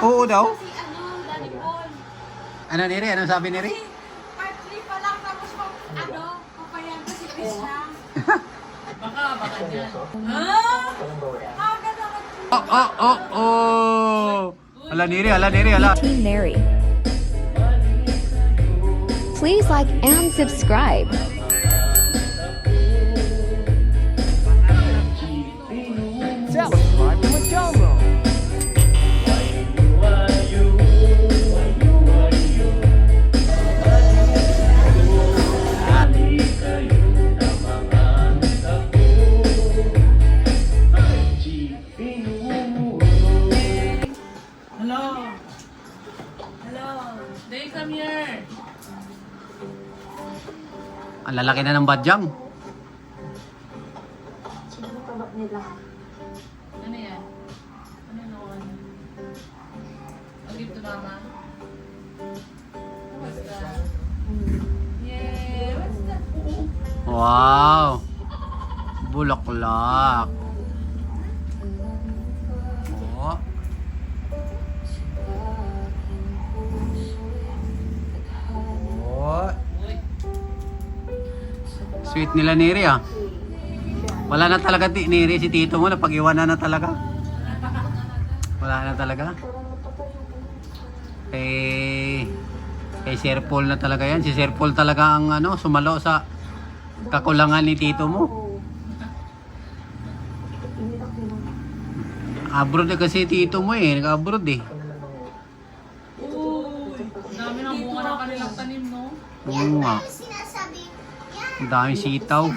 Oo daw. Si Danny Paul. Ano Neri? Anong sabi Neri? Kasi part 3 pa lang tapos papayan ko si Krishna. Baka dyan. Aga naman. Ala Neri, ala Neri, ala. Team Neri. Please like and subscribe. Subscribe to my channel. Hello. Hello. Day, come here. Ang lalaki na ng badyang. Ano yan? Ano naman? I'll give to mama. What's that? Yay! What's that? Wow. Bulaklak. Oh. Oh. Sweet nila Neri ah. Wala na talaga Neri si tito mo, napag-iwanan na talaga. Wala na talaga. Kay Sir Paul na talaga yan. Si Sir Paul talaga ang sumalo sa kakulangan ni tito mo. Abroad na kasi tito mo eh. Nag-abroad eh. Dami ng bunga ng kanilang tanim, no? Oo nga. Ang daming sitaw.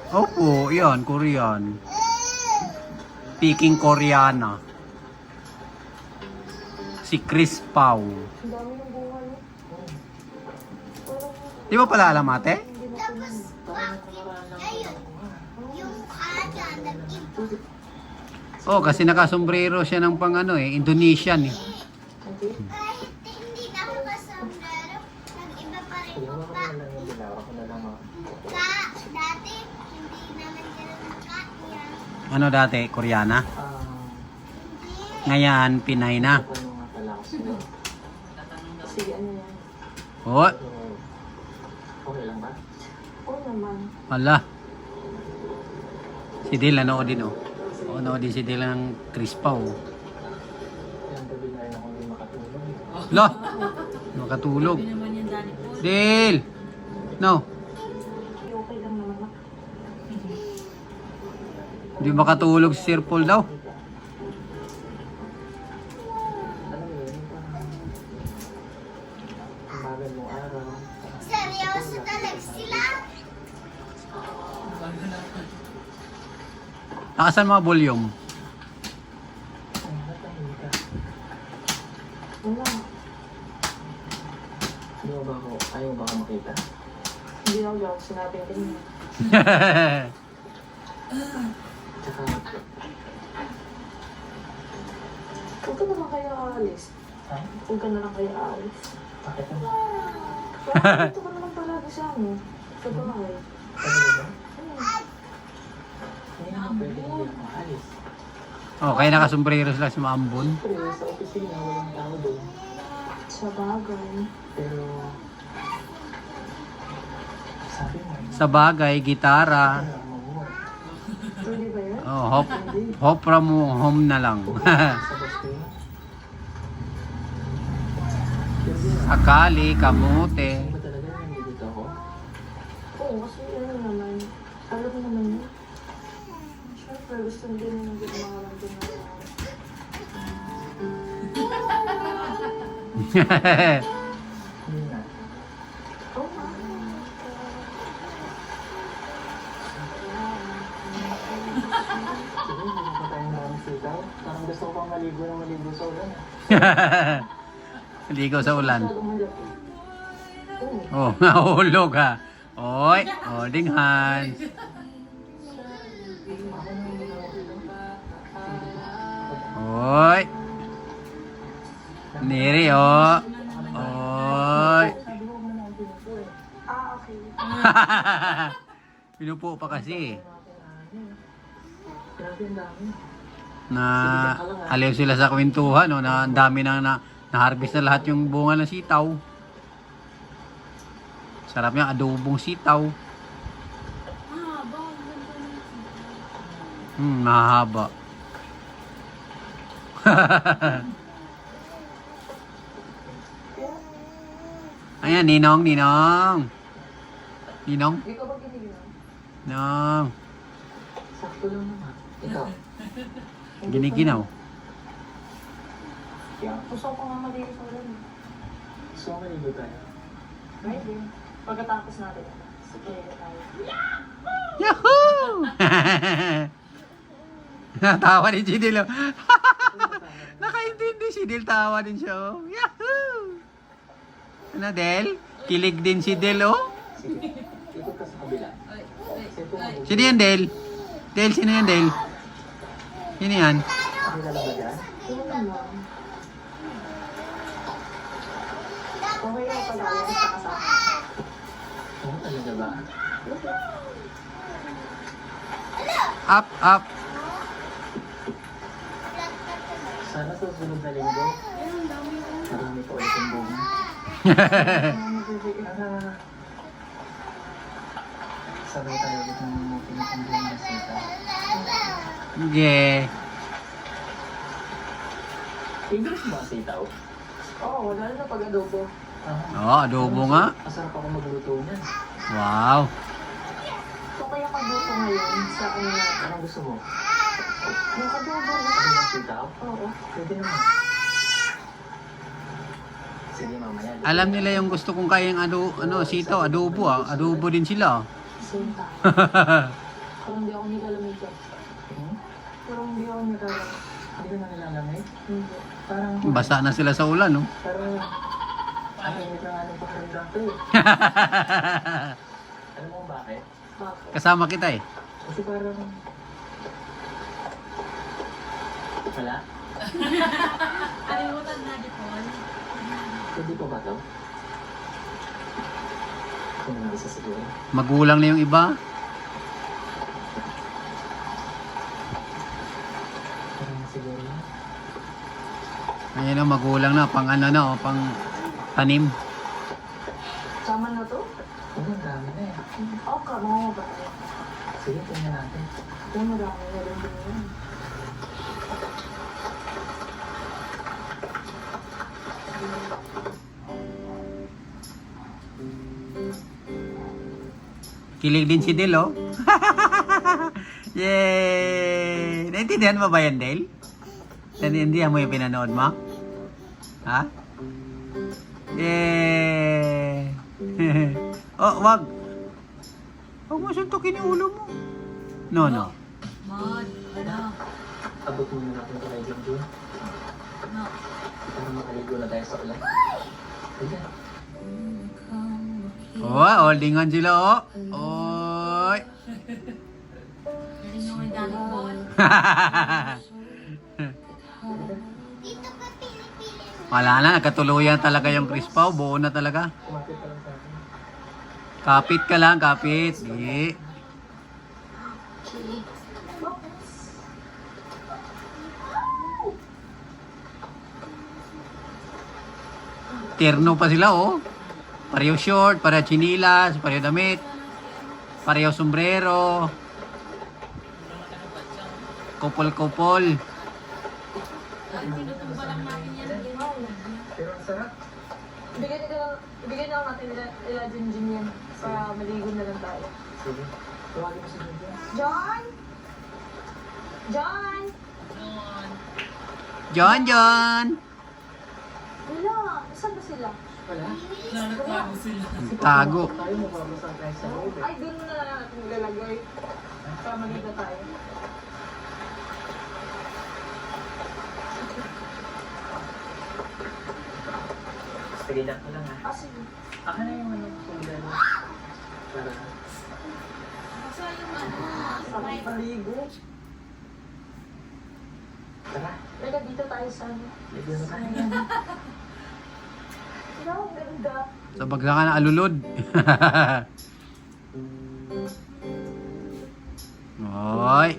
Opo, yan, Korean. Speaking Koreana. Si Chris Pau. Di ba pala alam ate? Oh, kasi nakasombrero siya ng pang Indonesian eh. Kahit hindi na ako kasombrero, nag-iba pa rin po ka. Dati, hindi naman ganun ka. Yan. Ano dati? Koreana? Ngayon, Pinay na. Oh. Wala. Si Dil, din oh. Din si Dil ng Chris Pau. Lo! Makatulog. Hindi naman yung Danny Paul. Dil! No. Hindi makatulog si Sir Paul daw. Seryoso talaga sila. Taasan mga volume. Ayaw ba ako makita? Hindi ako sinabi ko niya. Tsaka, huwag ka naman kaya aalis. Ha? Huwag ka na lang kaya aalis. Bakit naman? Dito ka naman palagi sa amin. Sa bahay. Talaga ba? Hindi naman pwede hindi ako aalis. Oh, kaya nakasombrero sila sa maambon. Pero sa opisina, walang tao doon. Sa bagay. Pero, sabi mo, Sa bagay, gitara. pwede ba yan? Oh, hop from home na lang. Sa basto. Akali, kamote. Ba talaga nandito ako? Oo, kasi ano naman, alam mo naman yun. Siyempre, gusto din ng mga random na Hindi na. oo nga. Sige, hindi na pa tayong maraming sitaw. Parang gusto ko pang maligo sa ulan. Ligaw sa ulan. Masyadong malaki. Oo. Oh, nahulog ha. Oy, holding hands. Oy. Neri, oh. Oy. Ah, okay. Pinupo pa kasi. Grabe ang dami. Na aliw sila sa kwentuhan, no, na ang dami na-harvest na lahat yung bunga ng sitaw. Sarap niya, adobong sitaw. Mahaba. Ang ganda ng Mahaba. Ayan, Ninong. Ninong. Hindi ka ba giniginaw? Ninong. Sakto lang naman. Ikaw. Giniginaw. Gusto ko nga maligo sa ulan. Gusto ko maligo tayo. Pwede. Pagkatapos natin. Sige, tayo. Yahoo! Natawa ni Jidil. Oh. Nakaintindi si Del, tawa din siya. Oh. Yahoo! Ano, Del? Kilig din si Del, oh. Sige, ikot ka sa kabila. Sento nga buko. Sino yan, Del? Del, sino yan, Del? Sino yan? Kilala ba dyan? Oo naman. Okay na pala yan sa kasama. Oo, talaga ba? Up, up. Sana sa sunod na linggo. Marami pa ulit yung bunga. Sabay tayo ulit ng pinipinduhan na sita. Okay. English ba ang sitaw? Oo, wala na pag adobo. Oh, adobo nga. Masarap ako magluto niyan. Wow. So kaya kabuto ngayon sa kanya. Anong gusto mo? Yung adobo na. Ano yung sitaw? Oo. Pwede naman. Sige mamaya. Alam nila yung gusto kong kayang sitaw, adobo ah. Adobo din sila. Same time. Parang hindi ako nilalamig ka. Hmm? Parang hindi ako nilalamig. Hindi ka na nilalamig? Hindi. Parang... Basa na sila sa ulan, no? Parang... Ang init na nga ng pakiramdam ko eh. Alam mo bakit? Bakit? Kasama kita eh. Kasi parang... Wala? Kalimutan na di Paul. Pwede pa ba to? Ito na isa siguro. Magulang na yung iba. Parang siguro na. Ayun o, magulang na. Pang pang tanim. Sama na to? Oo, ang dami na eh. Oo ka, mga ba? Sige, tingnan natin. Ito marami na rin din yan. Kilig din si Del, oh. Yay! Naintindihan mo ba yan, Del? Naintindihan mo yung pinanood mo? Ha? Yay! Oh, wag! Huwag mo suntukin yung ulo mo. No. Mod. Ano? Abot muna natin ito kay Junjun. No. Para makaligo na tayo sa ulan. Ayan. Oh, holding on sila, oh. Oy! Galing naman galing Paul. Dito ka pili-pili mo. Wala na, nagkatuluyan talaga yung Crispaw. Buo na talaga. Kumapit pa lang sa akin. Kapit ka lang, kapit. Di. Terno pa sila, oh. Pareho short, pareho chinilas, pareho damit, pareho sombrero. Kupol-kupol. Tinutumba lang natin yan. Pero ang sarap. Ibigay na lang natin nila Junjun yan para maligo na lang tayo. Sige. Tawagin mo si Junjun. John! John! John! Wala! Saan ba sila? Wala. Tago. Tayo mababasa tayo sa loob eh. Ay, doon na lang natin nilalagay. Para maligo tayo. Sige lang ko lang ha. Ah, sige. Aka na yung ano kung gano'n. Para... Basta yung ano. Sarap maligo. Tara. Teka, dito tayo sa ano. Ligo na tayo. Wow, ganda. Sa bagsakan na alulod. Oy.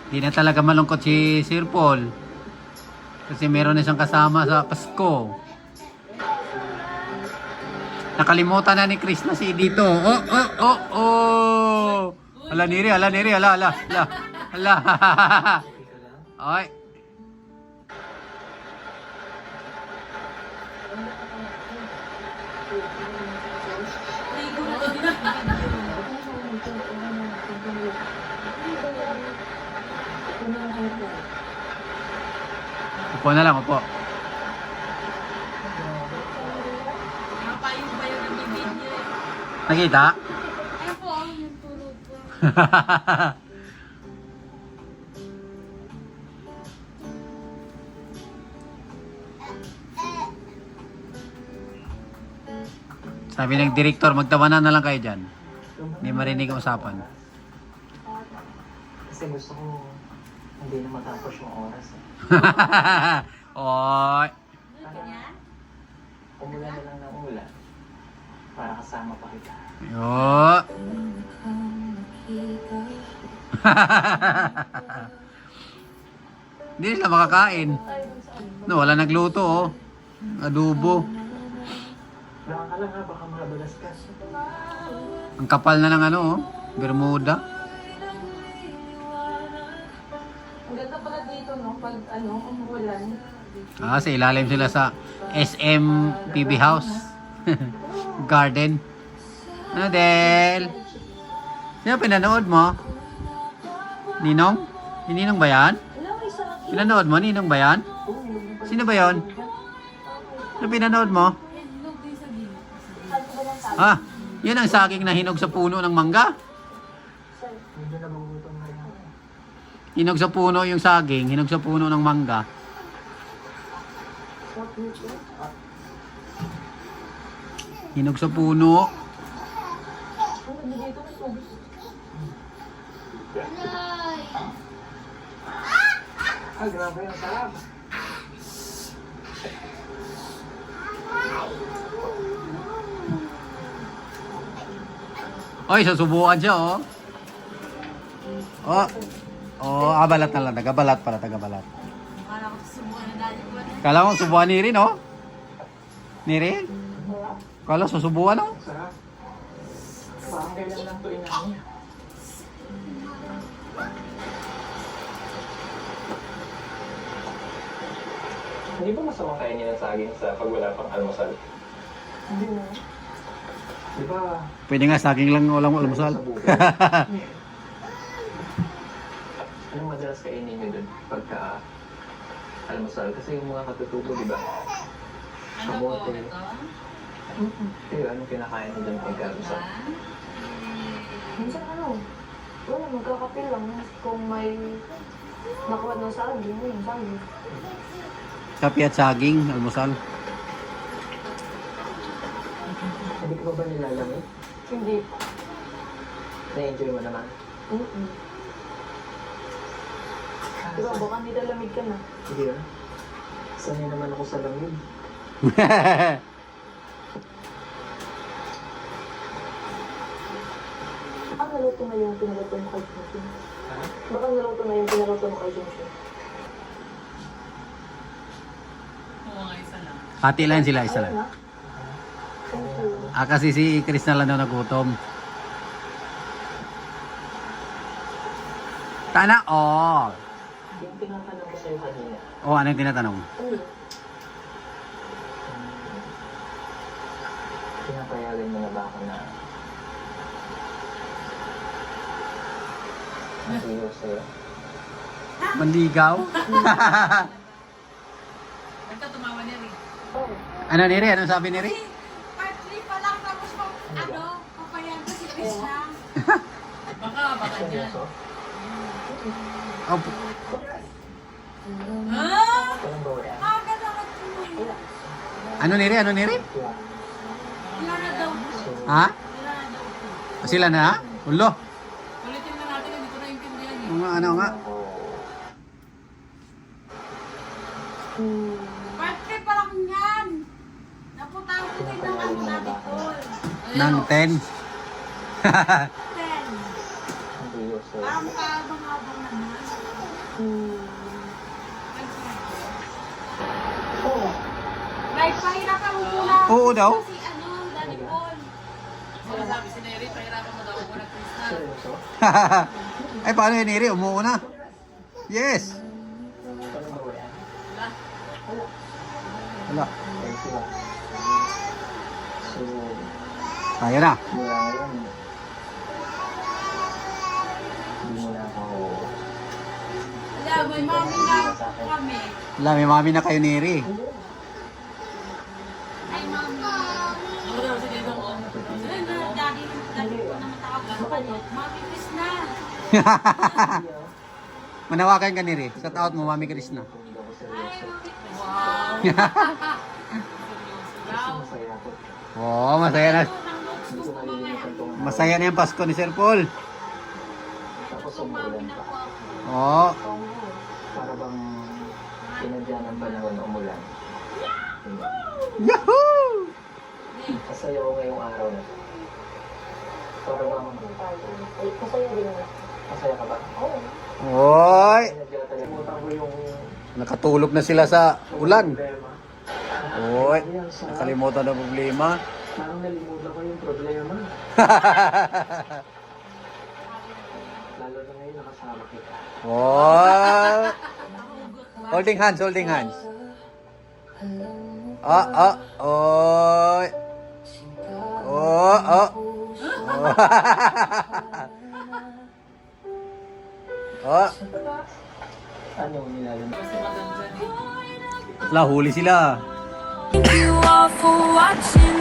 Di na talaga malungkot si Sir Paul. Kasi meron na siyang kasama sa Pasko. Nakalimutan na ni Chris na si dito. Oh, oh, oh, oh. Ala, Neri, ala, Neri, ala, ala, ala. Ala. Ay. Ligo na to. Upo na lang, upo. Napayong pa yung nabibig niya eh. Nakita? Ay po, yung tulog ko. Sabi ng direktor, magtawanan na lang kayo dyan. Hindi marinig ang usapan. Kasi gusto ko hindi na matapos yung oras. Oy. Ganyan? Umulan na lang ng ulan. Para kasama pa kita. Yo. Hindi nila makakain. No, wala nagluto oh. Adobo. Baka ka lang ha, baka mabalas ka. Ang kapal na ng ano oh. Bermuda. Ang ganda pala dito, no? Pag umuulan. Ah, sa ilalim sila sa SM PB House. Garden. Ano, Del? Sino pinanood mo? Ninong? Ninong ba yan? Pinanood mo? Ninong ba yan? Sino ba yon? Ano pinanood mo? Hinog din sa gilid. Ah, yan ang saging na hinog sa puno ng mangga. Medyo nagugutom na rin ako. Hinog sa puno yung saging, hinog sa puno ng mangga. Hinog sa puno. Ah, grabe yung sarap. Oy, susubukan siya, oh. Oh. Oh, balat na lang. Tagabalat pala, tagabalat. Akala ko susubukan na dali ko. Kala ko subukan ni Rin, oh. Ni Rin? Kala susubukan, oh. Sarap. Parang kailan lang ito inahin. Hindi ba masama kain niya ng saging sa pag wala pang almusal? Hindi na. Di ba? Pwede nga saging lang walang almusal. Sa bukid. Anong madalas kainin niyo dun pagka almusal? Kasi yung mga katutubo, di ba? Ano po ito? Kayo, anong kinakain niyo dun pagka almusal? Minsan wala, magkakapil lang. Kung may nakuha ng saging, yun, saging. Kape at saging, almusal. Hindi ko ba nilalamig? Hindi. Na-enjoy mo naman? Diba, baka nilalamig ka na. Hindi ah. Sanay naman ako sa lamig. Baka naluto na yung pinaluto mo kay Jimshin. Baka naluto na yung pinaluto mo kay Jimshin. Oo nga, isa lang. Hati lang sila, isa lang. Thank you. Ah, kasi si Chris na lang daw nagutom. Tana, oh. Yung tinatanong ko sa'yo kanina, Oh, anong tinatanong? pinapayagan mo na ba ako na masiyo sa'yo? Manligaw? Ito tumawa niya rin. Ano ni Ri? Anong sabi ni Ri? Part 3 pa lang tapos papayan ko si Chris lang. Baka dyan. Seryoso? Oh, Ah! Walang bawayan? Aga naman tuloy. ano ni Ri? Ano ni Ri? Wala na daw po. Ha? Wala na daw po. Sila na? Ulo. Ulitin na natin, hindi ko naintindihan eh. Ano nga, ano nga? Part 3 pa lang yan. Napunta ko din ng ano natin ko. Nang 10. 10. Masiyo sa'yo? Parang kaabang-abang naman. Oo. Like, pahirapan mo muna. Oo daw. Si ano, Daddy Paul. Seryoso? Ay, paano yun, Iri? Umuuna. Yes. Tanong mo yan? Wala. Okay, sila. So, Tayo na. mula ngayon, hindi mo na ako Wala, may mami na kami. Wala, may mami na kayo ni Iri. Ay, mami. Daddy ko na matawag. Mami, please na. Manawakan ka ni Iri. Sa taot mo, mami Krishna. Ay, mami, please na. masaya ako. Oo, masaya na. Ang notes Hindi mo ko po mamaya. malilimutan tong Masaya na yung Pasko ni Sir Paul. tapos So, mami umulan na pa. po ako. Oo. Para bang pinadyan ng panahon na umulan. Yahoo! Masaya ko ngayong araw na to. Para bang Ay, masaya din ako. masaya ka ba? Oo. Oy! Pinadyan talaga. Kalimutan ko yung Nakatulog na sila sa ulan. problema. Oy! Nakalimutan na problema. Parang nalimutan ko yung problema. Lalo na ngayon nakasama kita. Oh! Holding hands, holding hands. Oy! Oh. Oh. Ano nilalim? Wala, huli sila. Thank you all for watching.